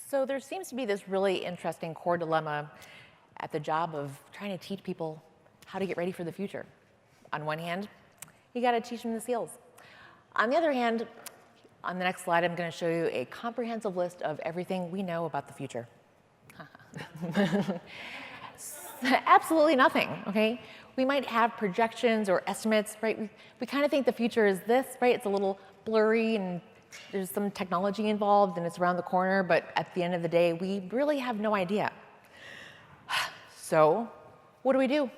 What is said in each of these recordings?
So there seems to be this really interesting core dilemma at the job of trying to teach people how to get ready for the future. On one hand, you got to teach them the skills. On the other hand, on the next slide, I'm going to show you a comprehensive list of everything we know about the future. Absolutely nothing, okay? We might have projections or estimates, right? We kind of think the future is this, right? It's a little blurry and there's some technology involved and it's around the corner, but at the end of the day, we really have no idea. So what do we do?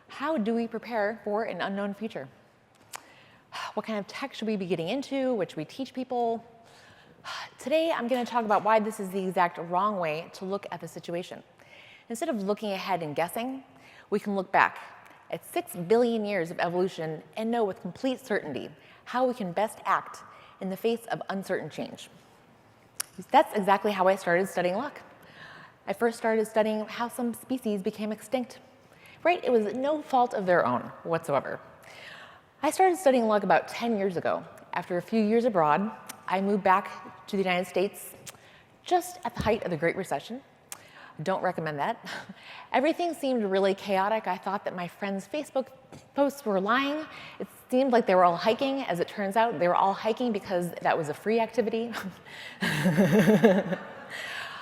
How do we prepare for an unknown future? What kind of tech should we be getting into? What should we teach people? Today, I'm going to talk about why this is the exact wrong way to look at the situation. Instead of looking ahead and guessing, we can look back at 6 billion years of evolution and know with complete certainty how we can best act in the face of uncertain change. That's exactly how I started studying luck. I first started studying how some species became extinct. Right? It was no fault of their own whatsoever. I started studying luck about 10 years ago. After a few years abroad, I moved back to the United States just at the height of the Great Recession. Don't recommend that. Everything seemed really chaotic. I thought that my friends' Facebook posts were lying. It seemed like they were all hiking. As it turns out, they were all hiking because that was a free activity.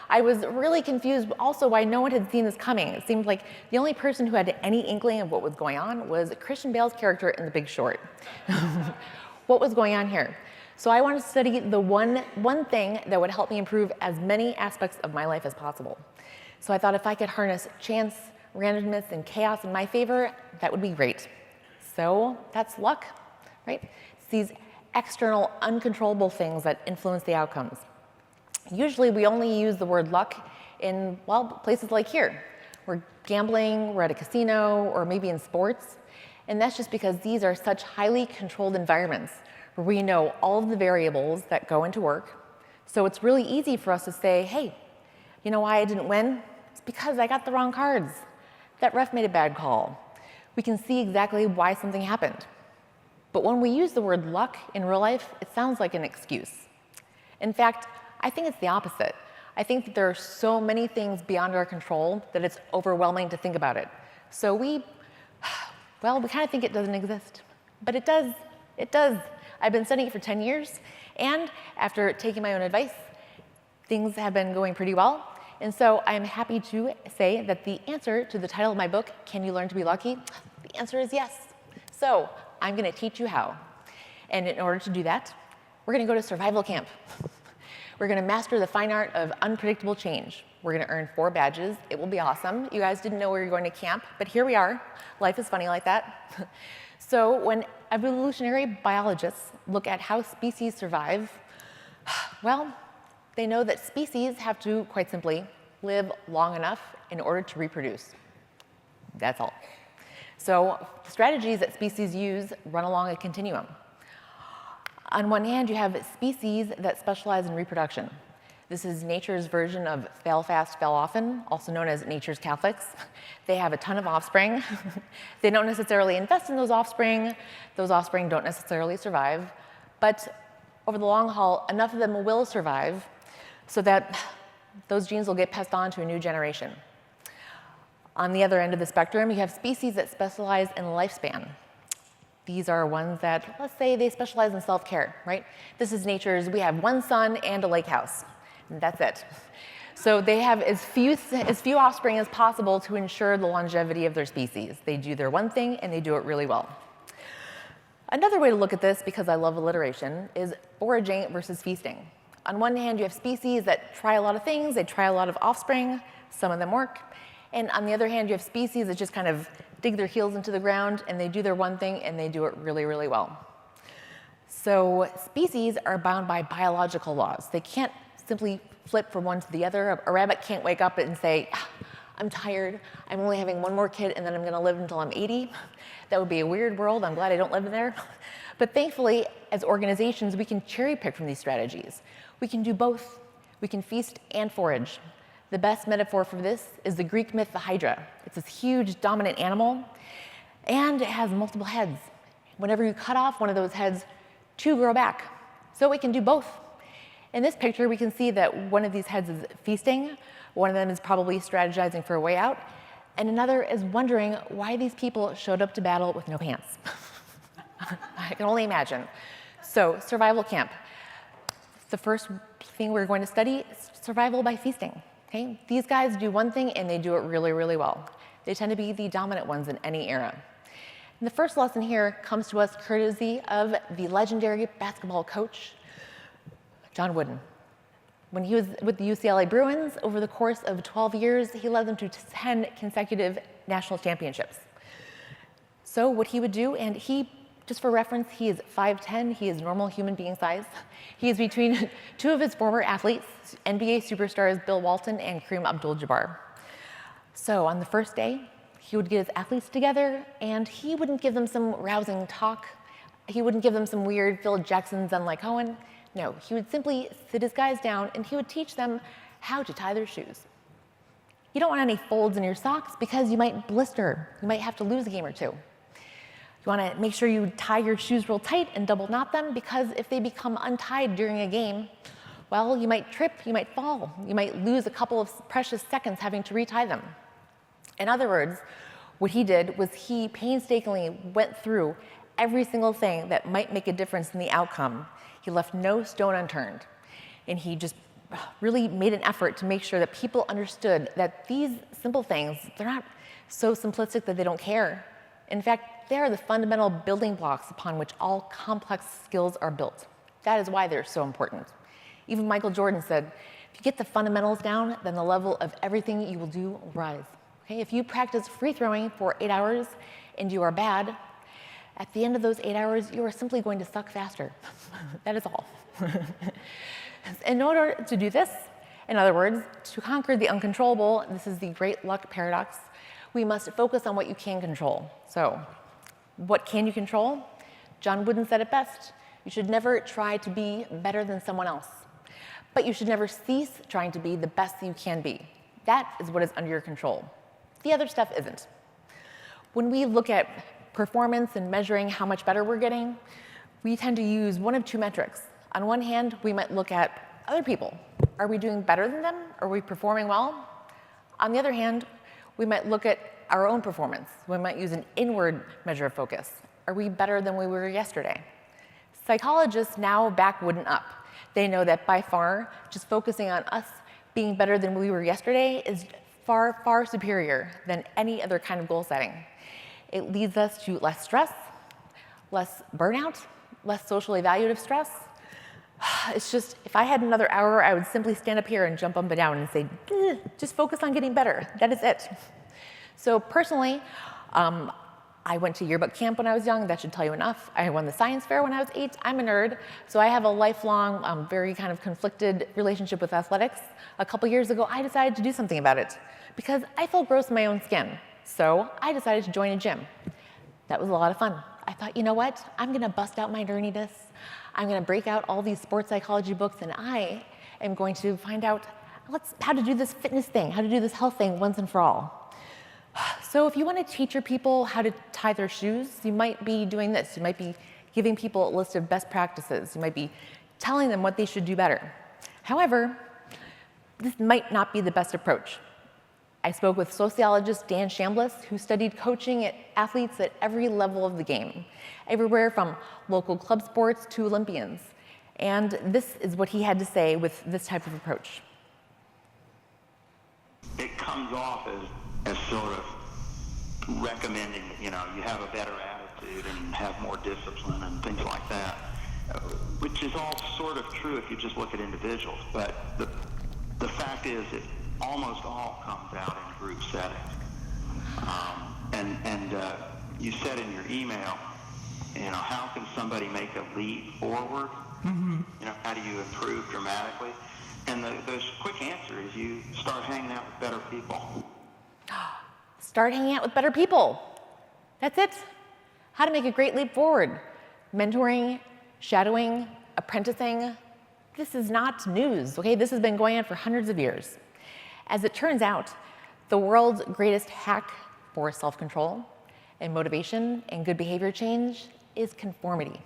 I was really confused also why no one had seen this coming. It seemed like the only person who had any inkling of what was going on was Christian Bale's character in The Big Short. What was going on here? So I wanted to study the one thing that would help me improve as many aspects of my life as possible. So I thought if I could harness chance, randomness, and chaos in my favor, that would be great. So that's luck, right? It's these external, uncontrollable things that influence the outcomes. Usually we only use the word luck in, well, places like here. We're gambling, we're at a casino, or maybe in sports. And that's just because these are such highly controlled environments where we know all of the variables that go into work. So it's really easy for us to say, hey, you know why I didn't win? It's because I got the wrong cards. That ref made a bad call. We can see exactly why something happened. But when we use the word luck in real life, it sounds like an excuse. In fact, I think it's the opposite. I think that there are so many things beyond our control that it's overwhelming to think about it. So we kind of think it doesn't exist. But it does. It does. I've been studying it for 10 years, and after taking my own advice, things have been going pretty well. And so I'm happy to say that the answer to the title of my book, Can You Learn to Be Lucky? The answer is yes. So I'm going to teach you how. And in order to do that, we're going to go to survival camp. We're going to master the fine art of unpredictable change. We're going to earn 4 badges. It will be awesome. You guys didn't know we were going to camp, but here we are. Life is funny like that. So when evolutionary biologists look at how species survive, well, they know that species have to, quite simply, live long enough in order to reproduce. That's all. So strategies that species use run along a continuum. On one hand, you have species that specialize in reproduction. This is nature's version of fail fast, fail often, also known as nature's Catholics. They have a ton of offspring. They don't necessarily invest in those offspring. Those offspring don't necessarily survive. But over the long haul, enough of them will survive so that those genes will get passed on to a new generation. On the other end of the spectrum, you have species that specialize in lifespan. These are ones that, let's say, they specialize in self-care, right? This is nature's, we have one son and a lake house, and that's it. So they have as few offspring as possible to ensure the longevity of their species. They do their one thing, and they do it really well. Another way to look at this, because I love alliteration, is foraging versus feasting. On one hand, you have species that try a lot of things, they try a lot of offspring, some of them work. And on the other hand, you have species that just kind of dig their heels into the ground, and they do their one thing, and they do it really, really well. So species are bound by biological laws. They can't simply flip from one to the other. A rabbit can't wake up and say, I'm tired, I'm only having one more kid, and then I'm going to live until I'm 80. That would be a weird world. I'm glad I don't live in there. But thankfully, as organizations, we can cherry pick from these strategies. We can do both. We can feast and forage. The best metaphor for this is the Greek myth, the Hydra. It's this huge, dominant animal, and it has multiple heads. Whenever you cut off one of those heads, 2 grow back. So we can do both. In this picture, we can see that one of these heads is feasting, one of them is probably strategizing for a way out, and another is wondering why these people showed up to battle with no pants. I can only imagine. So, survival camp. The first thing we're going to study is survival by feasting. Okay? These guys do one thing and they do it really, really well. They tend to be the dominant ones in any era. And the first lesson here comes to us courtesy of the legendary basketball coach, John Wooden. When he was with the UCLA Bruins, over the course of 12 years, he led them to 10 consecutive national championships. So what he would do, and he, just for reference, he is 5'10", he is normal human being size. He is between two of his former athletes, NBA superstars Bill Walton and Kareem Abdul-Jabbar. So on the first day, he would get his athletes together, and he wouldn't give them some rousing talk. He wouldn't give them some weird Phil Jackson's Unlike Cohen. No, he would simply sit his guys down, and he would teach them how to tie their shoes. You don't want any folds in your socks because you might blister. You might have to lose a game or two. You want to make sure you tie your shoes real tight and double knot them, because if they become untied during a game, well, you might trip, you might fall, you might lose a couple of precious seconds having to retie them. In other words, what he did was he painstakingly went through every single thing that might make a difference in the outcome. He left no stone unturned. And he just really made an effort to make sure that people understood that these simple things, they're not so simplistic that they don't care. In fact, they are the fundamental building blocks upon which all complex skills are built. That is why they're so important. Even Michael Jordan said, if you get the fundamentals down, then the level of everything you will do will rise. Okay? If you practice free throwing for 8 hours and you are bad, at the end of those 8 hours, you are simply going to suck faster. That is all. In order to do this, in other words, to conquer the uncontrollable, and this is the great luck paradox, we must focus on what you can control. So, what can you control? John Wooden said it best. You should never try to be better than someone else, but you should never cease trying to be the best you can be. That is what is under your control. The other stuff isn't. When we look at performance and measuring how much better we're getting, we tend to use one of two metrics. On one hand, we might look at other people. Are we doing better than them? Are we performing well? On the other hand, we might look at our own performance. We might use an inward measure of focus. Are we better than we were yesterday? Psychologists now back Wooden up. They know that by far, just focusing on us being better than we were yesterday is far, far superior than any other kind of goal setting. It leads us to less stress, less burnout, less social evaluative stress. It's just, if I had another hour, I would simply stand up here and jump up and down and say, just focus on getting better. That is it. So personally, I went to yearbook camp when I was young. That should tell you enough. I won the science fair when I was 8. I'm a nerd, so I have a lifelong, very kind of conflicted relationship with athletics. A couple years ago, I decided to do something about it because I felt gross in my own skin. So I decided to join a gym. That was a lot of fun. I thought, you know what? I'm going to bust out my nerdiness. I'm going to break out all these sports psychology books, and I am going to find out how to do this fitness thing, how to do this health thing once and for all. So if you want to teach your people how to tie their shoes, you might be doing this. You might be giving people a list of best practices. You might be telling them what they should do better. However, this might not be the best approach. I spoke with sociologist Dan Chambliss, who studied coaching at athletes at every level of the game, everywhere from local club sports to Olympians. And this is what he had to say with this type of approach. It comes off as sort of recommending that, you have a better attitude and have more discipline and things like that, which is all sort of true if you just look at individuals. But the fact is it almost all comes out in group settings. And you said in your email, how can somebody make a leap forward? Mm-hmm. How do you improve dramatically? And the quick answer is you start hanging out with better people. Start hanging out with better people. That's it. How to make a great leap forward. Mentoring, shadowing, apprenticing. This is not news, okay? This has been going on for hundreds of years. As it turns out, the world's greatest hack for self-control and motivation and good behavior change is conformity.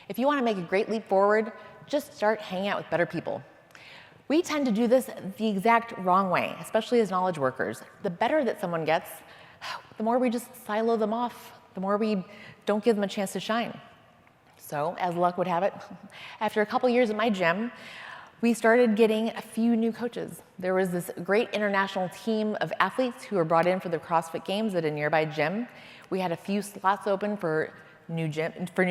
If you want to make a great leap forward, just start hanging out with better people. We tend to do this the exact wrong way, especially as knowledge workers. The better that someone gets, the more we just silo them off, the more we don't give them a chance to shine. So, as luck would have it, after a couple years at my gym, we started getting a few new coaches. There was this great international team of athletes who were brought in for the CrossFit Games at a nearby gym. We had a few slots open for new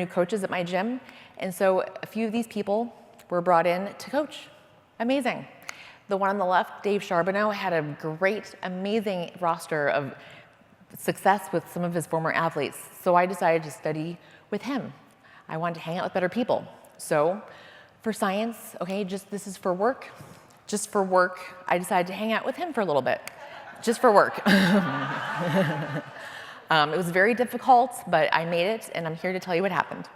coaches at my gym, and so a few of these people were brought in to coach. Amazing. The one on the left, Dave Charbonneau, had a great, amazing roster of success with some of his former athletes, so I decided to study with him. I wanted to hang out with better people. So for science, okay, this is for work. Just for work, I decided to hang out with him for a little bit. Just for work. It was very difficult, but I made it, and I'm here to tell you what happened.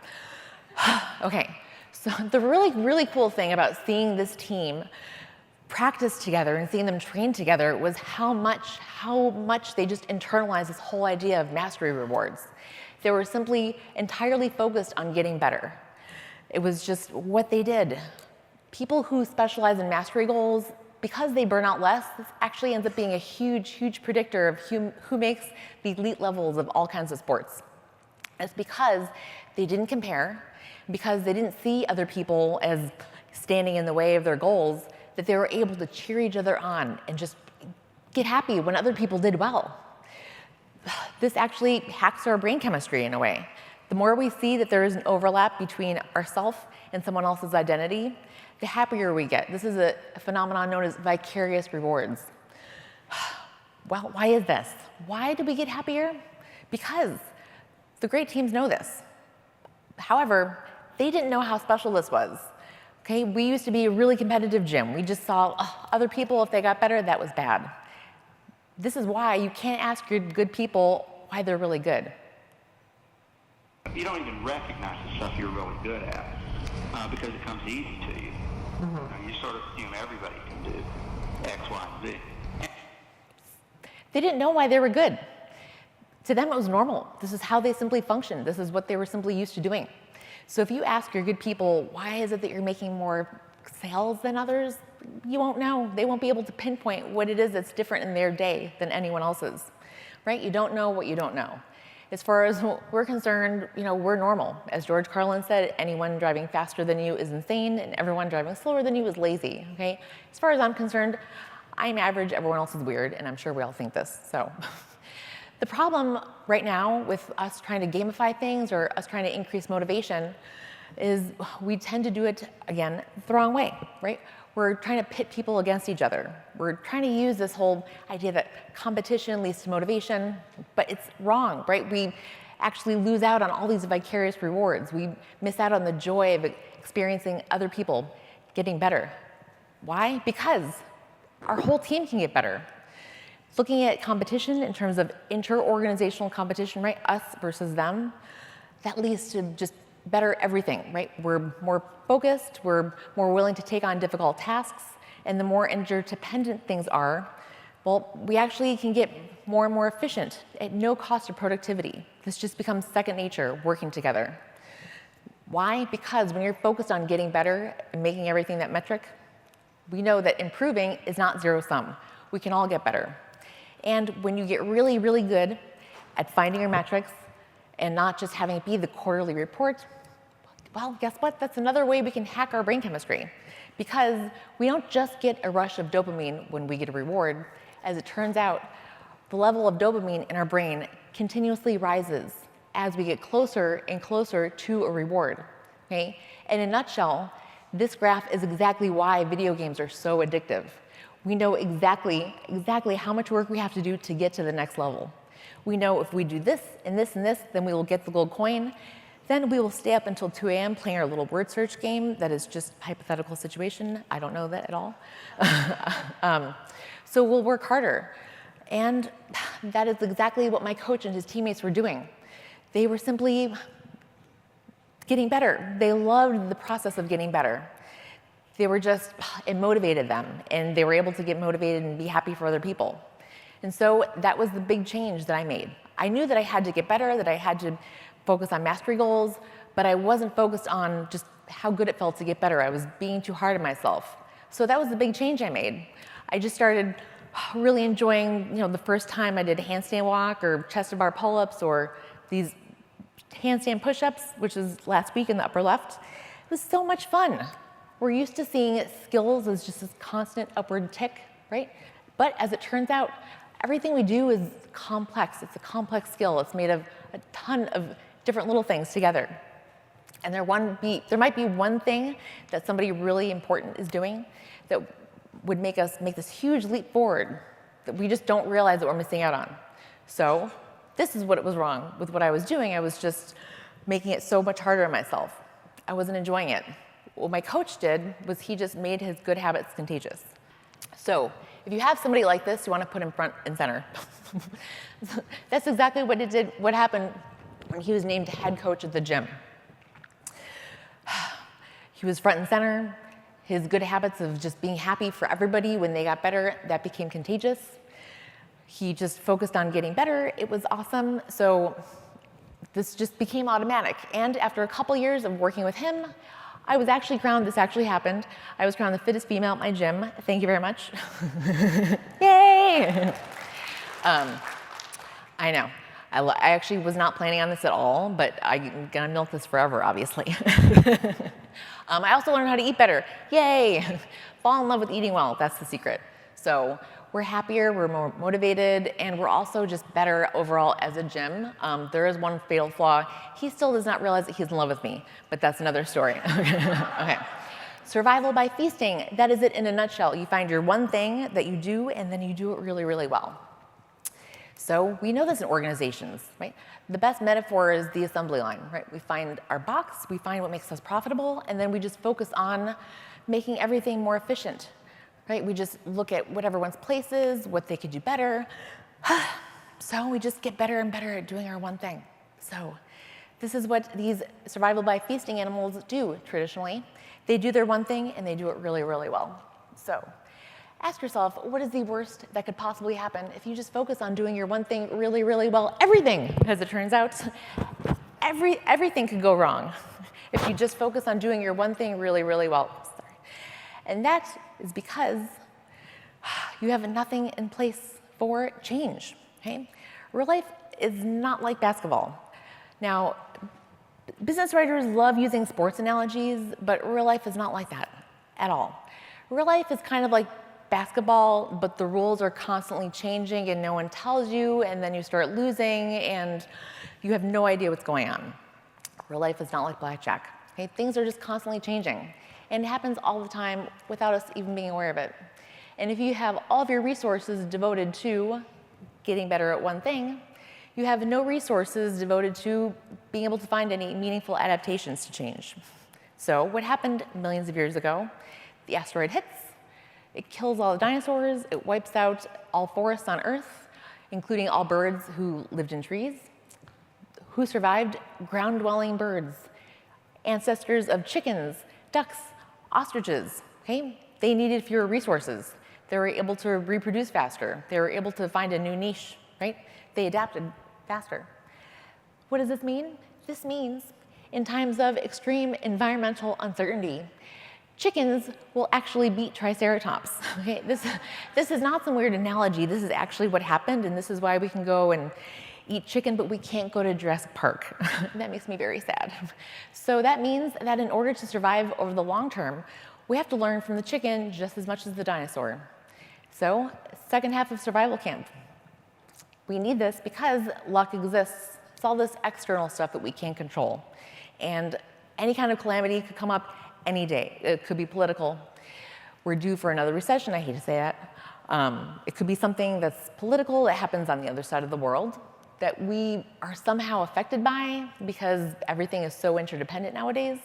Okay, so the really, really cool thing about seeing this team practice together and seeing them train together was how much they just internalized this whole idea of mastery rewards. They were simply entirely focused on getting better. It was just what they did. People who specialize in mastery goals, because they burn out less, this actually ends up being a huge, huge predictor of who makes the elite levels of all kinds of sports. It's because they didn't compare, because they didn't see other people as standing in the way of their goals, that they were able to cheer each other on and just get happy when other people did well. This actually hacks our brain chemistry in a way. The more we see that there is an overlap between ourselves and someone else's identity, the happier we get. This is a phenomenon known as vicarious rewards. Well, why is this? Why do we get happier? Because the great teams know this. However, they didn't know how special this was. Okay, we used to be a really competitive gym. We just saw other people, if they got better, that was bad. This is why you can't ask your good people why they're really good. You don't even recognize the stuff you're really good at because it comes easy to you. Mm-hmm. You sort of assume everybody can do X, Y, and Z. They didn't know why they were good. To them, it was normal. This is how they simply functioned. This is what they were simply used to doing. So if you ask your good people, why is it that you're making more sales than others? You won't know. They won't be able to pinpoint what it is that's different in their day than anyone else's, right? You don't know what you don't know. As far as we're concerned, we're normal. As George Carlin said, anyone driving faster than you is insane, and everyone driving slower than you is lazy, okay? As far as I'm concerned, I'm average, everyone else is weird, and I'm sure we all think this, so. The problem right now with us trying to gamify things or us trying to increase motivation is we tend to do it, again, the wrong way, right? We're trying to pit people against each other. We're trying to use this whole idea that competition leads to motivation, but it's wrong, right? We actually lose out on all these vicarious rewards. We miss out on the joy of experiencing other people getting better. Why? Because our whole team can get better. Looking at competition in terms of inter-organizational competition, right? Us versus them, that leads to just better everything, right? We're more focused, we're more willing to take on difficult tasks, and the more interdependent things are, well, we actually can get more and more efficient at no cost of productivity. This just becomes second nature, working together. Why? Because when you're focused on getting better and making everything that metric, we know that improving is not zero sum. We can all get better. And when you get really, really good at finding your metrics and not just having it be the quarterly report, well, guess what? That's another way we can hack our brain chemistry. Because we don't just get a rush of dopamine when we get a reward. As it turns out, the level of dopamine in our brain continuously rises as we get closer and closer to a reward. Okay? In a nutshell, this graph is exactly why video games are so addictive. We know exactly how much work we have to do to get to the next level. We know if we do this and this and this, then we will get the gold coin. Then we will stay up until 2 a.m. playing our little word search game that is just a hypothetical situation. I don't know that at all. So we'll work harder. And that is exactly what my coach and his teammates were doing. They were simply getting better. They loved the process of getting better. They were just, it motivated them, and they were able to get motivated and be happy for other people. And so that was the big change that I made. I knew that I had to get better, that I had to focus on mastery goals, but I wasn't focused on just how good it felt to get better. I was being too hard on myself. So that was the big change I made. I just started really enjoying, the first time I did a handstand walk or chest to bar pull-ups or these handstand push-ups, which is last week in the upper left. It was so much fun. We're used to seeing skills as just this constant upward tick, right? But as it turns out, everything we do is complex. It's a complex skill. It's made of a ton of different little things together. And there might be one thing that somebody really important is doing that would make us make this huge leap forward that we just don't realize that we're missing out on. So this is what was wrong with what I was doing. I was just making it so much harder on myself. I wasn't enjoying it. What my coach did was he just made his good habits contagious. So if you have somebody like this, you want to put him front and center. That's exactly what happened when he was named head coach at the gym. He was front and center. His good habits of just being happy for everybody when they got better, that became contagious. He just focused on getting better. It was awesome. So this just became automatic. And after a couple years of working with him, I was actually crowned, this actually happened, I was crowned the fittest female at my gym. Thank you very much. Yay! I know. I actually was not planning on this at all, but I'm gonna milk this forever, obviously. I also learned how to eat better. Yay! Fall in love with eating well, that's the secret. So we're happier, we're more motivated, and we're also just better overall as a gym. There is one fatal flaw. He still does not realize that he's in love with me, but that's another story. Okay. Survival by feasting, that is it in a nutshell. You find your one thing that you do, and then you do it really, really well. So we know this in organizations, right? The best metaphor is the assembly line, right? We find our box, we find what makes us profitable, and then we just focus on making everything more efficient, right? We just look at what everyone's place is, what they could do better. So we just get better and better at doing our one thing. So this is what these survival by feasting animals do traditionally. They do their one thing and they do it really, really well. So ask yourself, what is the worst that could possibly happen if you just focus on doing your one thing really, really well? Everything, as it turns out. Everything could go wrong if you just focus on doing your one thing really, really well. Sorry. And that is because you have nothing in place for change. Okay? Real life is not like basketball. Now, business writers love using sports analogies, but real life is not like that at all. Real life is kind of like basketball, but the rules are constantly changing and no one tells you, and then you start losing and you have no idea what's going on. Real life is not like blackjack. Okay? Things are just constantly changing, and it happens all the time without us even being aware of it. And if you have all of your resources devoted to getting better at one thing, you have no resources devoted to being able to find any meaningful adaptations to change. So what happened millions of years ago? The asteroid hits, it kills all the dinosaurs, it wipes out all forests on Earth, including all birds who lived in trees. Who survived? Ground-dwelling birds, ancestors of chickens, ducks, ostriches. Okay? They needed fewer resources. They were able to reproduce faster. They were able to find a new niche, right? They adapted faster. What does this mean? This means in times of extreme environmental uncertainty, chickens will actually beat triceratops. Okay? This is not some weird analogy. This is actually what happened, and this is why we can go and eat chicken, but we can't go to Jurassic Park. That makes me very sad. So that means that in order to survive over the long term, we have to learn from the chicken just as much as the dinosaur. So, second half of survival camp. We need this because luck exists. It's all this external stuff that we can't control. And any kind of calamity could come up any day. It could be political. We're due for another recession, I hate to say that. It could be something that's political that happens on the other side of the world that we are somehow affected by because everything is so interdependent nowadays.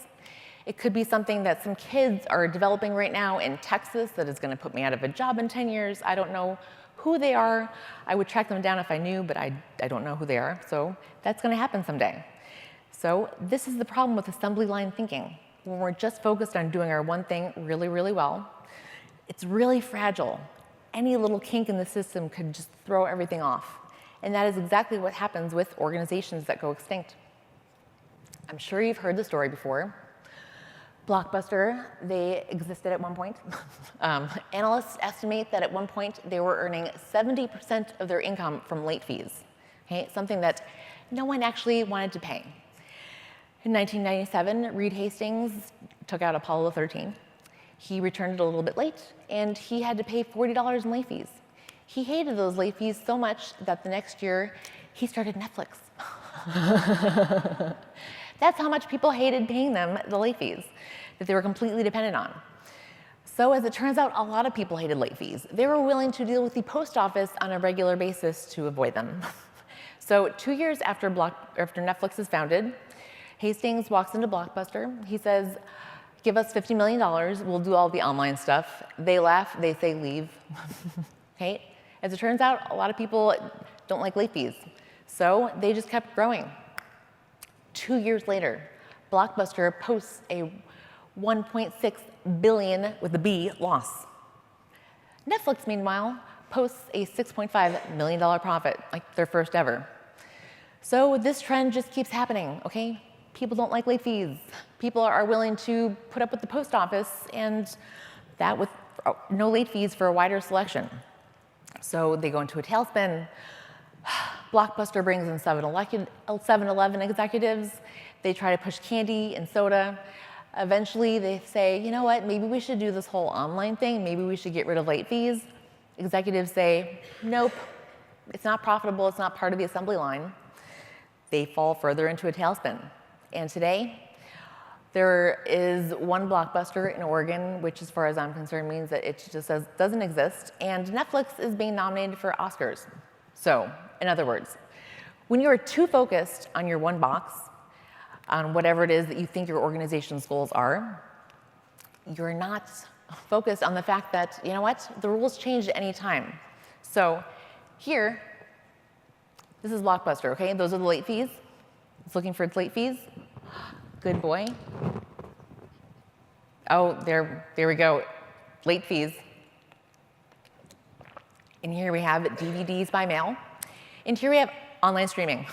It could be something that some kids are developing right now in Texas that is going to put me out of a job in 10 years. I don't know who they are. I would track them down if I knew, but I don't know who they are. So that's going to happen someday. So this is the problem with assembly line thinking. When we're just focused on doing our one thing really, really well, it's really fragile. Any little kink in the system could just throw everything off. And that is exactly what happens with organizations that go extinct. I'm sure you've heard the story before. Blockbuster, they existed at one point. Analysts estimate that at one point they were earning 70% of their income from late fees, okay? Something that no one actually wanted to pay. In 1997, Reed Hastings took out Apollo 13. He returned it a little bit late, and he had to pay $40 in late fees. He hated those late fees so much that the next year he started Netflix. That's how much people hated paying them the late fees that they were completely dependent on. So as it turns out, a lot of people hated late fees. They were willing to deal with the post office on a regular basis to avoid them. So 2 years after Netflix is founded, Hastings walks into Blockbuster. He says, give us $50 million, we'll do all the online stuff. They laugh, they say leave. Okay? As it turns out, a lot of people don't like late fees. So they just kept growing. 2 years later, Blockbuster posts a $1.6 billion with a B loss. Netflix, meanwhile, posts a $6.5 million profit, like their first ever. So this trend just keeps happening, okay? People don't like late fees. People are willing to put up with the post office and that with no late fees for a wider selection. So they go into a tailspin. Blockbuster brings in 7-Eleven executives. They try to push candy and soda. Eventually they say, you know what, maybe we should do this whole online thing. Maybe we should get rid of late fees. Executives say, nope, it's not profitable. It's not part of the assembly line. They fall further into a tailspin. And today, there is one Blockbuster in Oregon, which as far as I'm concerned means that it just doesn't exist. And Netflix is being nominated for Oscars. So, in other words, when you are too focused on your one box, on whatever it is that you think your organization's goals are, you're not focused on the fact that, you know what, the rules change at any time. So here, this is Blockbuster, okay? Those are the late fees. It's looking for its late fees. Good boy. Oh, there we go. Late fees. And here we have DVDs by mail. And here we have online streaming.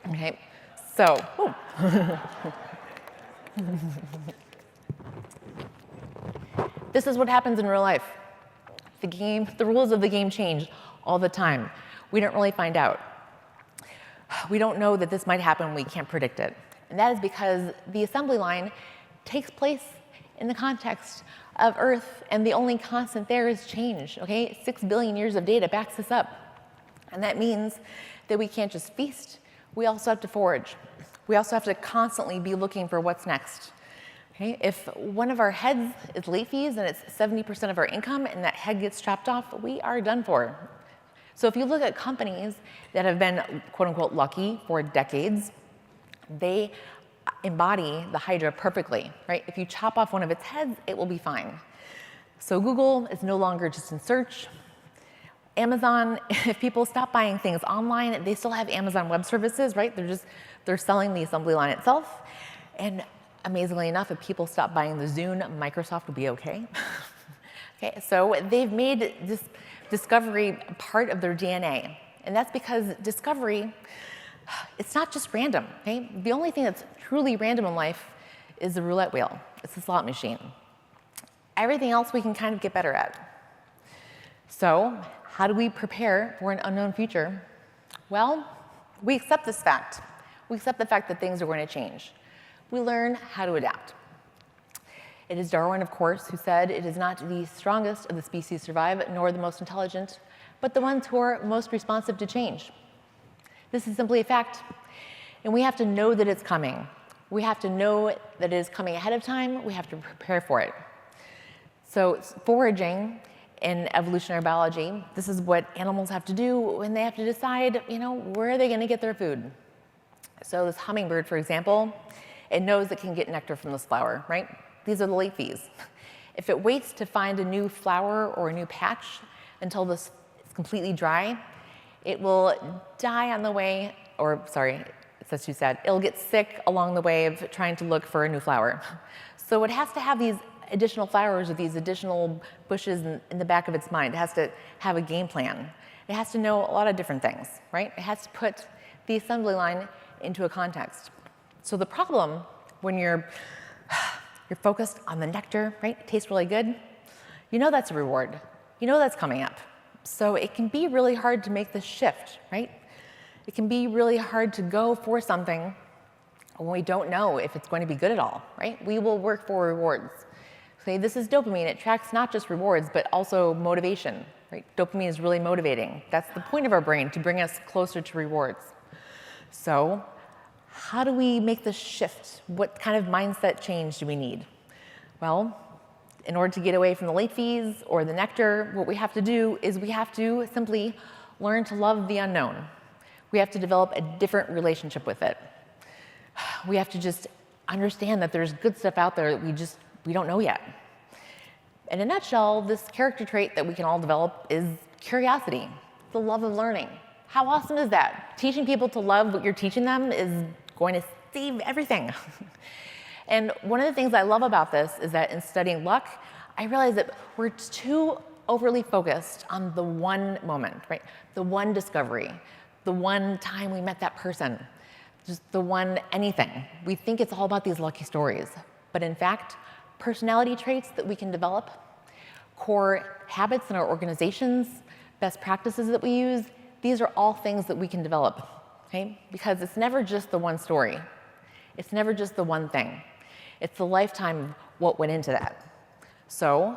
Okay, so, this is what happens in real life. The rules of the game change all the time. We don't really find out. We don't know that this might happen, we can't predict it. And that is because the assembly line takes place in the context of Earth, and the only constant there is change, okay? 6 billion years of data backs this up. And that means that we can't just feast, we also have to forage. We also have to constantly be looking for what's next. Okay? If one of our heads is late fees and it's 70% of our income and that head gets chopped off, we are done for. So if you look at companies that have been quote unquote lucky for decades, they embody the Hydra perfectly, right? If you chop off one of its heads, it will be fine. So Google is no longer just in search. Amazon, if people stop buying things online, they still have Amazon Web Services, right? They're selling the assembly line itself. And amazingly enough, if people stop buying the Zune, Microsoft will be okay. Okay, so they've made this discovery part of their DNA. And that's because discovery, it's not just random, okay? The only thing that's truly random in life is the roulette wheel. It's the slot machine. Everything else we can kind of get better at. So how do we prepare for an unknown future? Well, we accept this fact. We accept the fact that things are going to change. We learn how to adapt. It is Darwin, of course, who said it is not the strongest of the species survive, nor the most intelligent, but the ones who are most responsive to change. This is simply a fact, and we have to know that it's coming. We have to know that it is coming ahead of time. We have to prepare for it. So foraging in evolutionary biology, this is what animals have to do when they have to decide, where are they going to get their food? So this hummingbird, for example, it knows it can get nectar from this flower, right? These are the late fees. If it waits to find a new flower or a new patch until this is completely dry, it will die on the way, or sorry, that's too sad. It'll get sick along the way of trying to look for a new flower. So it has to have these additional flowers or these additional bushes in the back of its mind. It has to have a game plan. It has to know a lot of different things, right? It has to put the assembly line into a context. So the problem when you're You're focused on the nectar, right? It tastes really good. You know that's a reward. You know that's coming up. So it can be really hard to make this shift, right? It can be really hard to go for something when we don't know if it's going to be good at all, right? We will work for rewards. Say this is dopamine. It tracks not just rewards, but also motivation, right? Dopamine is really motivating. That's the point of our brain, to bring us closer to rewards. So how do we make this shift? What kind of mindset change do we need? Well, in order to get away from the late fees or the nectar, what we have to do is we have to simply learn to love the unknown. We have to develop a different relationship with it. We have to just understand that there's good stuff out there that we don't know yet. In a nutshell, this character trait that we can all develop is curiosity, the love of learning. How awesome is that? Teaching people to love what you're teaching them is going to save everything. And one of the things I love about this is that in studying luck, I realized that we're too overly focused on the one moment, right? The one discovery, the one time we met that person, just the one anything. We think it's all about these lucky stories. But in fact, personality traits that we can develop, core habits in our organizations, best practices that we use, these are all things that we can develop, okay? Because it's never just the one story. It's never just the one thing. It's the lifetime of what went into that. So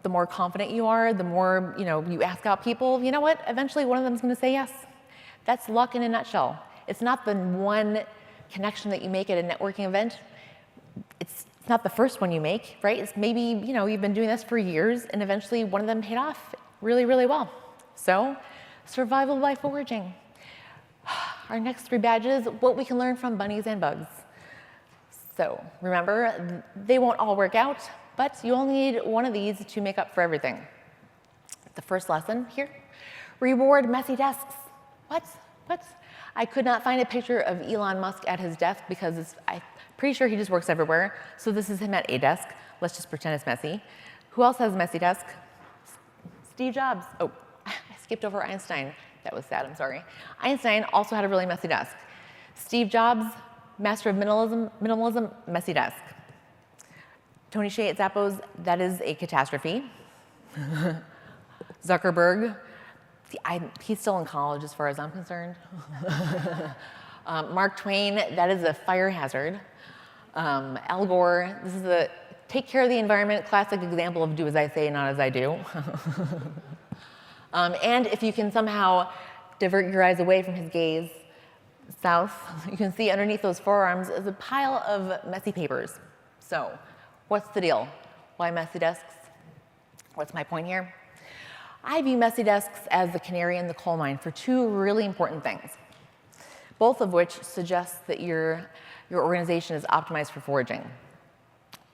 the more confident you are, the more you ask out people, you know what? Eventually one of them is going to say yes. That's luck in a nutshell. It's not the one connection that you make at a networking event. It's not the first one you make, right? It's maybe you've been doing this for years, and eventually one of them paid off really, really well. So survival by foraging. Our next 3 badges, what we can learn from bunnies and bugs. So remember, they won't all work out, but you only need one of these to make up for everything. The first lesson here, reward messy desks. What? I could not find a picture of Elon Musk at his desk because I'm pretty sure he just works everywhere. So this is him at a desk. Let's just pretend it's messy. Who else has a messy desk? Steve Jobs. Oh, I skipped over Einstein. That was sad, I'm sorry. Einstein also had a really messy desk. Steve Jobs, master of minimalism, messy desk. Tony Hsieh at Zappos, that is a catastrophe. Zuckerberg, he's still in college as far as I'm concerned. Mark Twain, that is a fire hazard. Al Gore, this is a take care of the environment, classic example of do as I say, not as I do. And if you can somehow divert your eyes away from his gaze south, you can see underneath those forearms is a pile of messy papers. So what's the deal? Why messy desks? What's my point here? I view messy desks as the canary in the coal mine for 2 really important things, both of which suggest that your organization is optimized for foraging.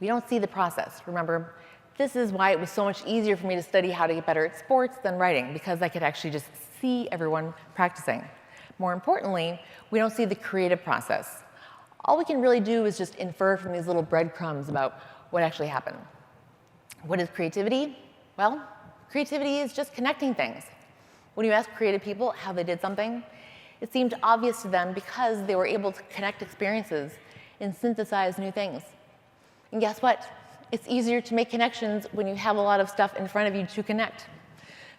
We don't see the process. Remember, this is why it was so much easier for me to study how to get better at sports than writing, because I could actually just see everyone practicing. More importantly, we don't see the creative process. All we can really do is just infer from these little breadcrumbs about what actually happened. What is creativity? Well, creativity is just connecting things. When you ask creative people how they did something, it seemed obvious to them because they were able to connect experiences and synthesize new things. And guess what? It's easier to make connections when you have a lot of stuff in front of you to connect.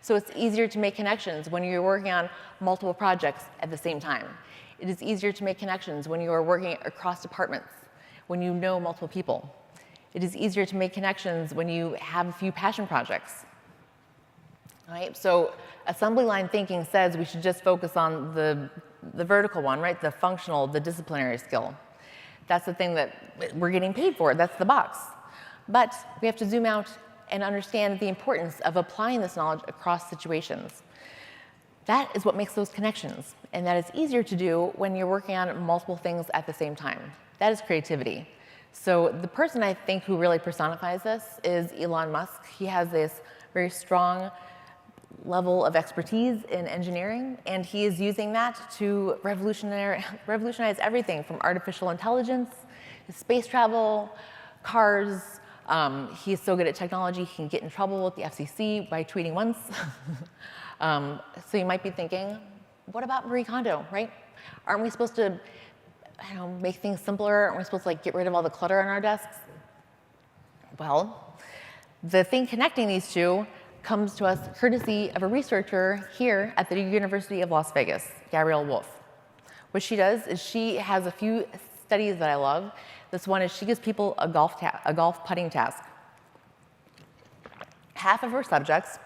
So it's easier to make connections when you're working on multiple projects at the same time. It is easier to make connections when you are working across departments, when you know multiple people. It is easier to make connections when you have a few passion projects. Right? So assembly line thinking says we should just focus on the vertical one, right? The functional, the disciplinary skill. That's the thing that we're getting paid for. That's the box. But we have to zoom out and understand the importance of applying this knowledge across situations. That is what makes those connections. And that is easier to do when you're working on multiple things at the same time. That is creativity. So the person I think who really personifies this is Elon Musk. He has this very strong level of expertise in engineering, and he is using that to revolutionize everything from artificial intelligence, space travel, cars. He is so good at technology, he can get in trouble with the FCC by tweeting once. So you might be thinking, what about Marie Kondo, right? Aren't we supposed to make things simpler? Aren't we supposed to get rid of all the clutter on our desks? Well, the thing connecting these two comes to us courtesy of a researcher here at the University of Las Vegas, Gabrielle Wolf. What she does is she has a few studies that I love. This one is she gives people a golf putting task. Half of her subjects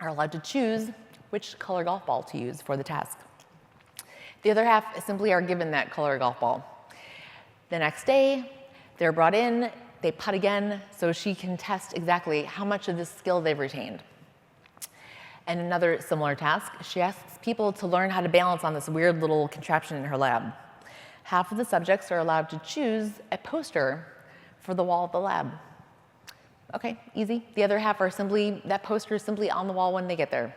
are allowed to choose which color golf ball to use for the task. The other half simply are given that color golf ball. The next day, they're brought in, they putt again, so she can test exactly how much of this skill they've retained. And another similar task, she asks people to learn how to balance on this weird little contraption in her lab. Half of the subjects are allowed to choose a poster for the wall of the lab. Okay, easy. The other half are simply, that poster is simply on the wall when they get there.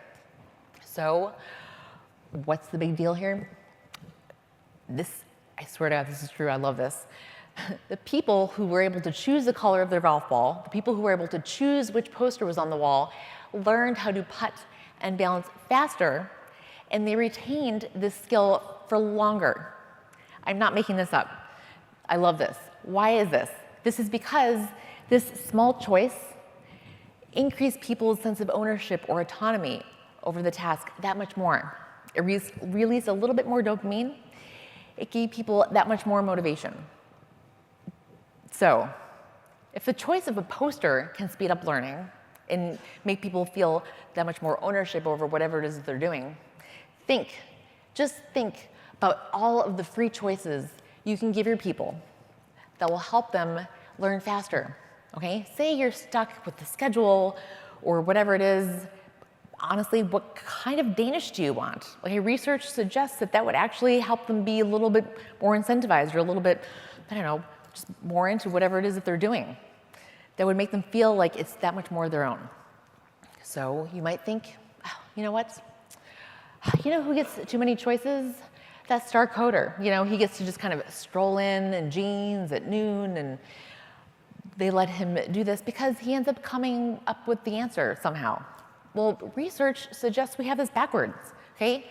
So, what's the big deal here? This, I swear to God, this is true, I love this. The people who were able to choose the color of their golf ball, the people who were able to choose which poster was on the wall, learned how to putt and balance faster, and they retained this skill for longer. I'm not making this up. I love this. Why is this? This is because this small choice increased people's sense of ownership or autonomy over the task that much more. It released a little bit more dopamine. It gave people that much more motivation. So, if the choice of a poster can speed up learning and make people feel that much more ownership over whatever it is that they're doing, just think about all of the free choices you can give your people that will help them learn faster, okay? Say you're stuck with the schedule or whatever it is. Honestly, what kind of Danish do you want? Okay, research suggests that that would actually help them be a little bit more incentivized or a little bit, I don't know, just more into whatever it is that they're doing. That would make them feel like it's that much more their own. So you might think, oh, you know what? You know who gets too many choices? That star coder. You know, he gets to just kind of stroll in jeans at noon, and they let him do this because he ends up coming up with the answer somehow. Well, research suggests we have this backwards, okay?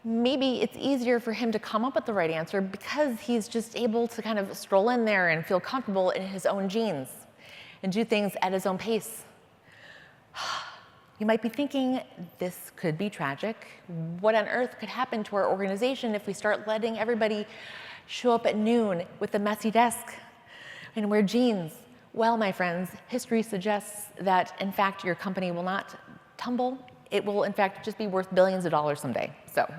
Maybe it's easier for him to come up with the right answer because he's just able to kind of stroll in there and feel comfortable in his own jeans and do things at his own pace. You might be thinking, this could be tragic. What on earth could happen to our organization if we start letting everybody show up at noon with a messy desk and wear jeans? Well, my friends, history suggests that, in fact, your company will not tumble. It will, in fact, just be worth billions of dollars someday. So,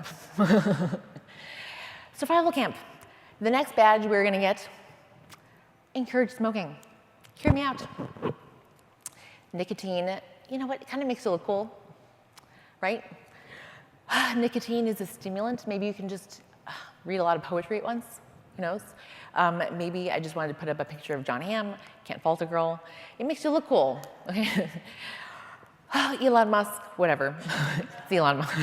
survival camp. The next badge we're going to get, encourage smoking. Hear me out. Nicotine, you know what? It kind of makes you look cool, right? Nicotine is a stimulant. Maybe you can just read a lot of poetry at once. Who knows? Maybe I just wanted to put up a picture of John Hamm. Can't fault a girl. It makes you look cool. Okay. Elon Musk, whatever. It's Elon Musk.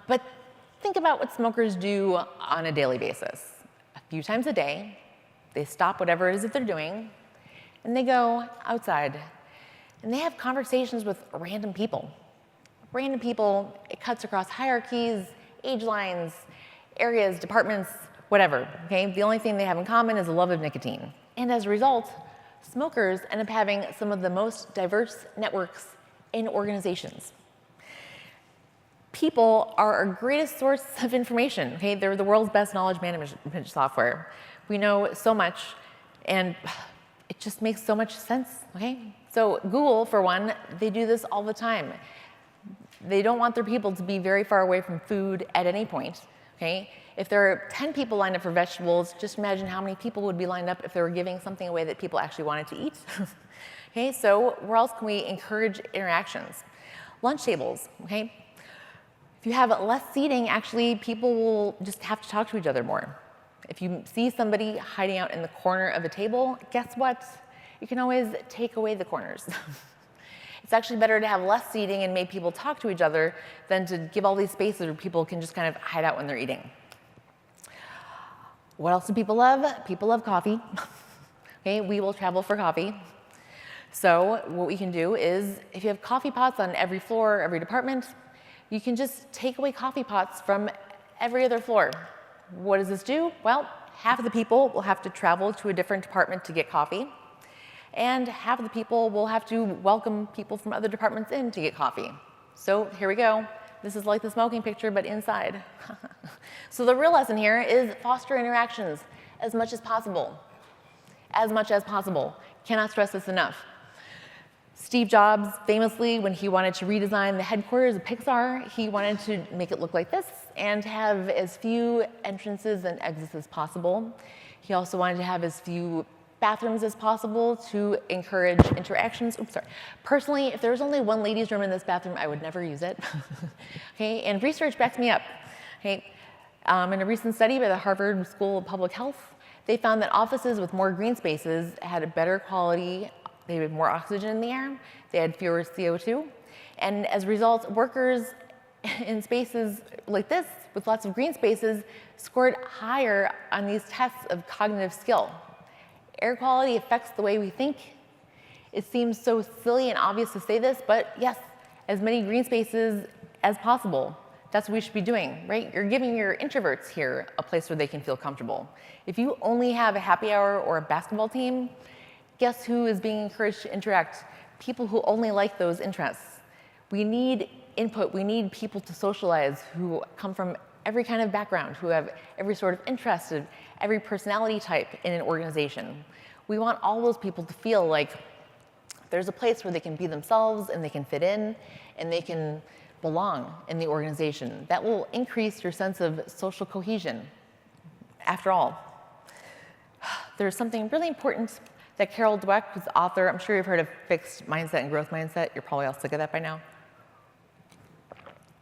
But think about what smokers do on a daily basis. A few times a day, they stop whatever it is that they're doing, and they go outside, and they have conversations with random people. Random people, it cuts across hierarchies, age lines, areas, departments, whatever, okay? The only thing they have in common is a love of nicotine. And as a result, smokers end up having some of the most diverse networks in organizations. People are our greatest source of information, okay? They're the world's best knowledge management software. We know so much, and it just makes so much sense, okay? So Google, for one, they do this all the time. They don't want their people to be very far away from food at any point, okay? If there are 10 people lined up for vegetables, just imagine how many people would be lined up if they were giving something away that people actually wanted to eat. Okay, so where else can we encourage interactions? Lunch tables, okay? If you have less seating, actually, people will just have to talk to each other more. If you see somebody hiding out in the corner of a table, guess what? You can always take away the corners. It's actually better to have less seating and make people talk to each other than to give all these spaces where people can just kind of hide out when they're eating. What else do people love? People love coffee. Okay, we will travel for coffee. So what we can do is, if you have coffee pots on every floor, every department, you can just take away coffee pots from every other floor. What does this do? Well, half of the people will have to travel to a different department to get coffee. and half of the people will have to welcome people from other departments in to get coffee. So here we go. This is like the smoking picture, but inside. So the real lesson here is foster interactions as much as possible. As much as possible. Cannot stress this enough. Steve Jobs, famously, when he wanted to redesign the headquarters of Pixar, he wanted to make it look like this and have as few entrances and exits as possible. He also wanted to have as few bathrooms as possible to encourage interactions. Oops, sorry. Personally, if there was only one ladies' room in this bathroom, I would never use it. Okay, and research backs me up. Okay, in a recent study by the Harvard School of Public Health, they found that offices with more green spaces had a better quality. They had more oxygen in the air. They had fewer CO2, and as a result, workers in spaces like this with lots of green spaces scored higher on these tests of cognitive skill. Air quality affects the way we think. It seems so silly and obvious to say this, but yes, as many green spaces as possible. That's what we should be doing, right? You're giving your introverts here a place where they can feel comfortable. If you only have a happy hour or a basketball team, guess who is being encouraged to interact? People who only like those interests. We need input. We need people to socialize who come from every kind of background, who have every sort of interest, every personality type in an organization. We want all those people to feel like there's a place where they can be themselves and they can fit in and they can belong in the organization. That will increase your sense of social cohesion. After all, there's something really important that Carol Dweck, who's the author, I'm sure you've heard of fixed mindset and growth mindset. You're probably all sick of that by now.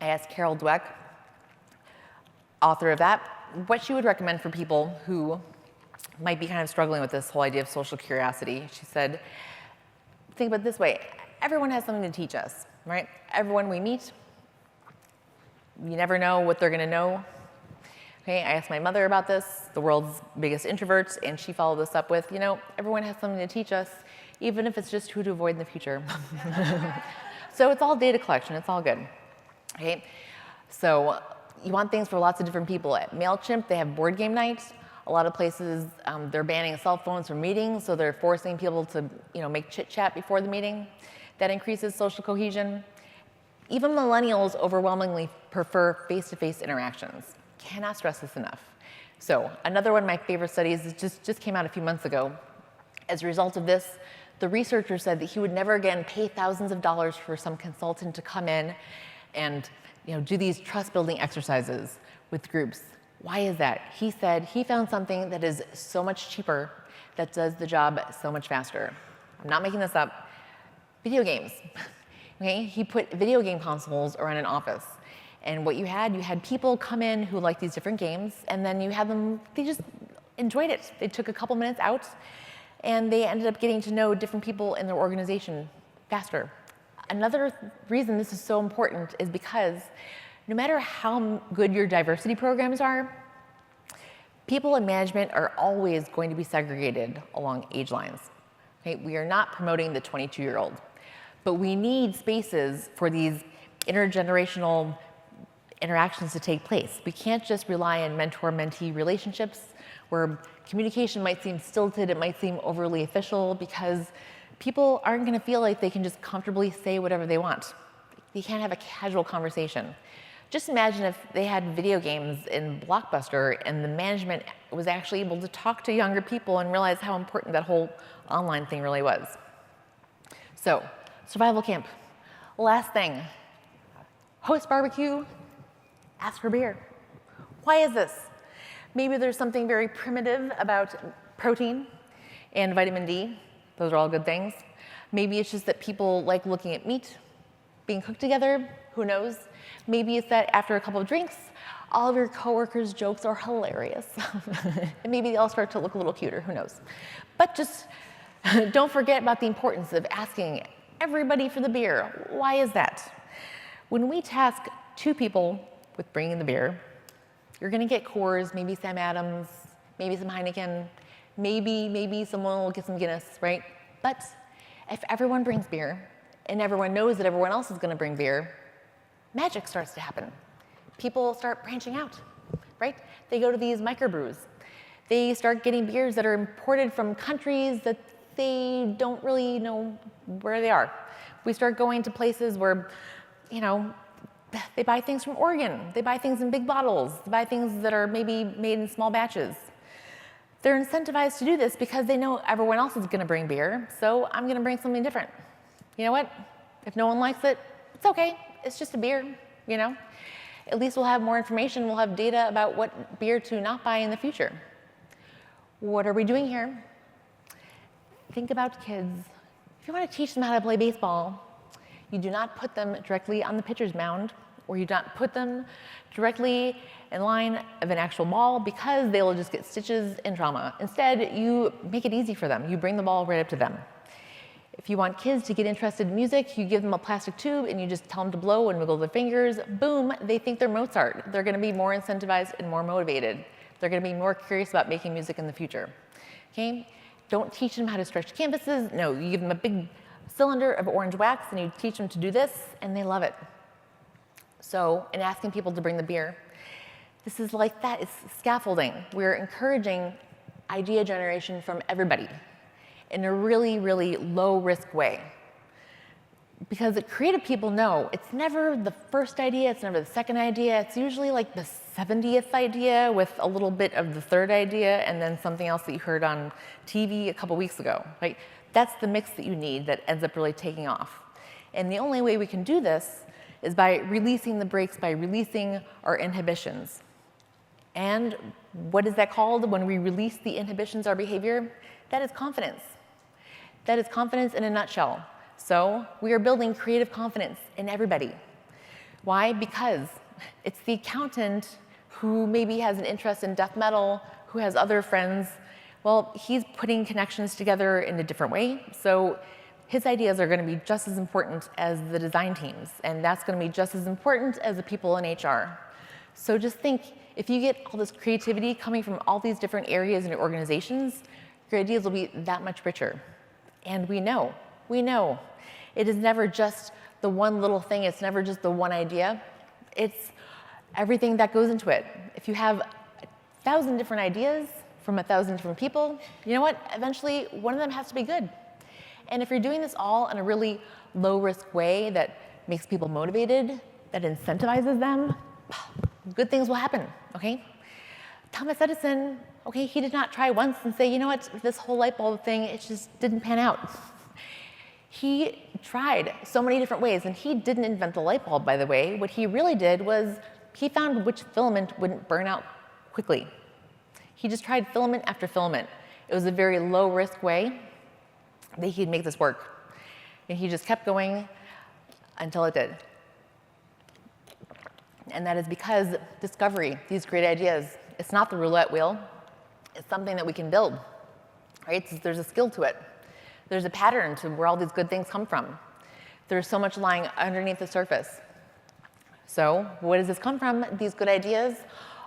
I asked Carol Dweck, author of that, what she would recommend for people who might be kind of struggling with this whole idea of social curiosity. She said, think about it this way. Everyone has something to teach us, right? Everyone we meet, you never know what they're going to know. Okay, I asked my mother about this, the world's biggest introvert, and she followed this up with, everyone has something to teach us, even if it's just who to avoid in the future. So it's all data collection. It's all good. Okay, so you want things for lots of different people. At MailChimp, they have board game nights. A lot of places, they're banning cell phones from meetings, so they're forcing people to, make chit-chat before the meeting. That increases social cohesion. Even millennials overwhelmingly prefer face-to-face interactions. Cannot stress this enough. So another one of my favorite studies just came out a few months ago. As a result of this, the researcher said that he would never again pay thousands of dollars for some consultant to come in and do these trust-building exercises with groups. Why is that? He said he found something that is so much cheaper that does the job so much faster. I'm not making this up. Video games. Okay? He put video game consoles around an office. And what you had people come in who liked these different games, and then you had them, they just enjoyed it. They took a couple minutes out, and they ended up getting to know different people in their organization faster. Another reason this is so important is because no matter how good your diversity programs are, people in management are always going to be segregated along age lines. Okay? We are not promoting the 22-year-old, but we need spaces for these intergenerational interactions to take place. We can't just rely on mentor-mentee relationships where communication might seem stilted, it might seem overly official, because people aren't going to feel like they can just comfortably say whatever they want. You can't have a casual conversation. Just imagine if they had video games in Blockbuster and the management was actually able to talk to younger people and realize how important that whole online thing really was. So, survival camp. Last thing, host barbecue, ask for beer. Why is this? Maybe there's something very primitive about protein and vitamin D. Those are all good things. Maybe it's just that people like looking at meat being cooked together. Who knows? Maybe it's that after a couple of drinks, all of your coworkers' jokes are hilarious. And maybe they all start to look a little cuter. Who knows? But just don't forget about the importance of asking everybody for the beer. Why is that? When we task 2 people with bringing the beer, you're going to get Coors, maybe Sam Adams, maybe some Heineken, maybe someone will get some Guinness, right? But if everyone brings beer and everyone knows that everyone else is going to bring beer, magic starts to happen. People start branching out, right? They go to these microbrews. They start getting beers that are imported from countries that they don't really know where they are. We start going to places where, they buy things from Oregon. They buy things in big bottles. They buy things that are maybe made in small batches. They're incentivized to do this because they know everyone else is going to bring beer, so I'm going to bring something different. You know what? If no one likes it, it's okay. It's just a beer, At least we'll have more information. We'll have data about what beer to not buy in the future. What are we doing here? Think about kids. If you want to teach them how to play baseball, you do not put them directly on the pitcher's mound, or you do not put them directly in line of an actual ball because they will just get stitches and trauma. Instead, you make it easy for them. You bring the ball right up to them. If you want kids to get interested in music, you give them a plastic tube and you just tell them to blow and wiggle their fingers. Boom, they think they're Mozart. They're going to be more incentivized and more motivated. They're going to be more curious about making music in the future. Okay? Don't teach them how to stretch canvases. No, you give them a big cylinder of orange wax and you teach them to do this, and they love it. So, in asking people to bring the beer, this is like that. It's scaffolding. We're encouraging idea generation from everybody in a really, really low-risk way. Because the creative people know it's never the first idea, it's never the second idea, it's usually like the 70th idea with a little bit of the third idea and then something else that you heard on TV a couple weeks ago, right? That's the mix that you need that ends up really taking off. And the only way we can do this is by releasing the brakes, by releasing our inhibitions. And what is that called when we release the inhibitions of our behavior? That is confidence. That is confidence in a nutshell. So we are building creative confidence in everybody. Why? Because it's the accountant who maybe has an interest in death metal, who has other friends. Well, he's putting connections together in a different way. So his ideas are going to be just as important as the design teams, and that's going to be just as important as the people in HR. So just think, if you get all this creativity coming from all these different areas in your organizations, your ideas will be that much richer. And we know, it is never just the one little thing, it's never just the one idea, it's everything that goes into it. If you have 1,000 different ideas from 1,000 different people, you know what? Eventually, one of them has to be good. And if you're doing this all in a really low-risk way that makes people motivated, that incentivizes them, good things will happen, okay? Thomas Edison, okay, he did not try once and say, you know what, this whole light bulb thing, it just didn't pan out. He tried so many different ways, and he didn't invent the light bulb, by the way. What he really did was he found which filament wouldn't burn out quickly. He just tried filament after filament. It was a very low-risk way that he'd make this work. And he just kept going until it did. And that is because discovery, these great ideas, it's not the roulette wheel. It's something that we can build, right? So there's a skill to it. There's a pattern to where all these good things come from. There's so much lying underneath the surface. So where does this come from? These good ideas,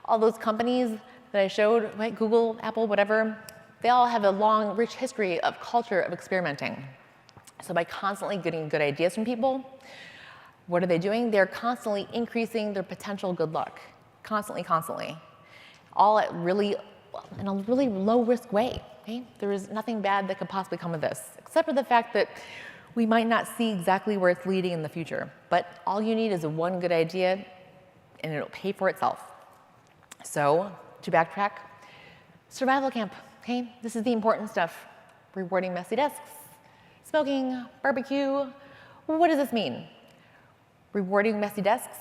all those companies that I showed, right? Google, Apple, whatever, they all have a long, rich history of culture of experimenting. So by constantly getting good ideas from people, what are they doing? They're constantly increasing their potential good luck. Constantly. All in a really low-risk way. Okay? There is nothing bad that could possibly come of this, except for the fact that we might not see exactly where it's leading in the future. But all you need is one good idea, and it'll pay for itself. So, to backtrack, survival camp. Okay? This is the important stuff. Rewarding messy desks, smoking, barbecue. What does this mean? Rewarding messy desks.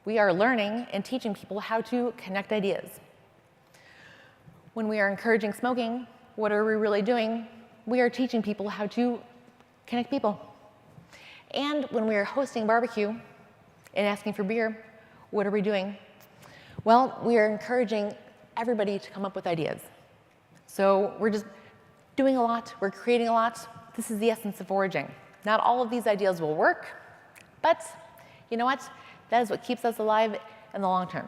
We are learning and teaching people how to connect ideas. When we are encouraging smoking, what are we really doing? We are teaching people how to connect people. And when we are hosting barbecue and asking for beer, what are we doing? Well, we are encouraging everybody to come up with ideas. So we're just doing a lot, we're creating a lot. This is the essence of foraging. Not all of these ideas will work, but you know what? That is what keeps us alive in the long term.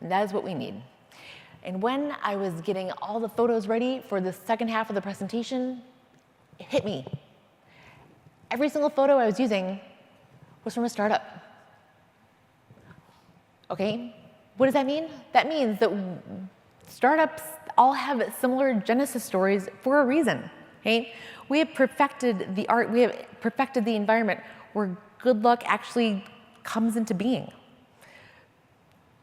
And that is what we need. And when I was getting all the photos ready for the second half of the presentation, it hit me. Every single photo I was using was from a startup. Okay? What does that mean? That means that startups all have similar genesis stories for a reason. Okay? We have perfected the art, we have perfected the environment where good luck actually comes into being.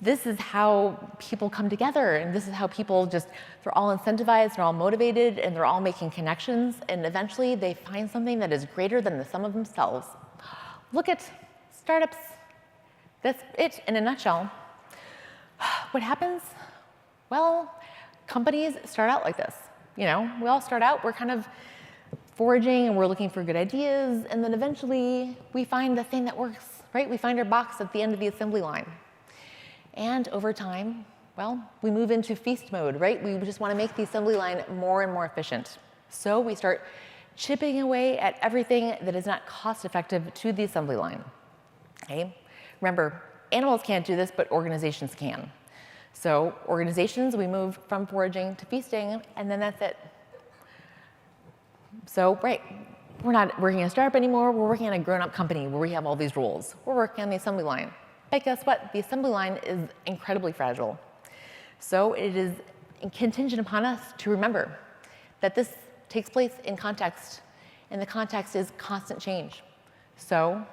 This is how people come together, and this is how people they're all incentivized, they're all motivated, and they're all making connections, and eventually they find something that is greater than the sum of themselves. Look at startups. That's it in a nutshell. What happens? Well, companies start out like this. We all start out, we're kind of foraging and we're looking for good ideas, and then eventually we find the thing that works, right? We find our box at the end of the assembly line. And over time, well, we move into feast mode, right? We just want to make the assembly line more and more efficient. So we start chipping away at everything that is not cost effective to the assembly line. Okay? Remember, animals can't do this, but organizations can. So organizations, we move from foraging to feasting, and then that's it. So, right, we're not working in a startup anymore, we're working in a grown-up company where we have all these rules. We're working on the assembly line. But guess what? The assembly line is incredibly fragile. So it is contingent upon us to remember that this takes place in context, and the context is constant change. So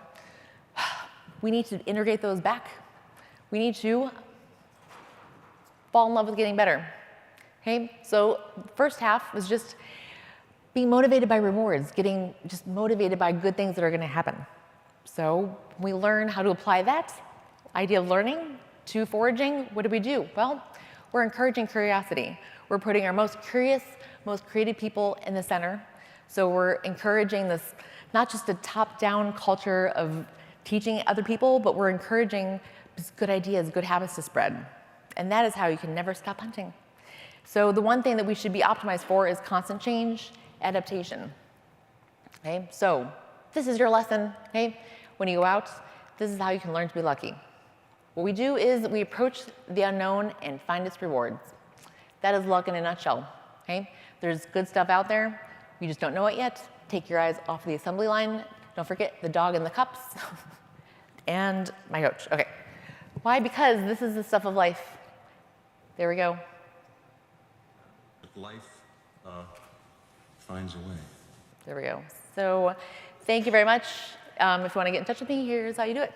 we need to integrate those back. We need to fall in love with getting better. Okay? So the first half was just being motivated by rewards, getting just motivated by good things that are going to happen. So we learn how to apply that idea of learning to foraging. What do? Well, we're encouraging curiosity. We're putting our most curious, most creative people in the center. So we're encouraging this, not just a top-down culture of teaching other people, but we're encouraging good ideas, good habits to spread. And that is how you can never stop hunting. So the one thing that we should be optimized for is constant change, adaptation. Okay? So this is your lesson. Okay? When you go out, this is how you can learn to be lucky. What we do is we approach the unknown and find its rewards. That is luck in a nutshell. Okay? There's good stuff out there. You just don't know it yet. Take your eyes off the assembly line. Don't forget the dog in the cups. And my coach. Okay. Why? Because this is the stuff of life. There we go. Life finds a way. There we go. So thank you very much. If you want to get in touch with me, here's how you do it.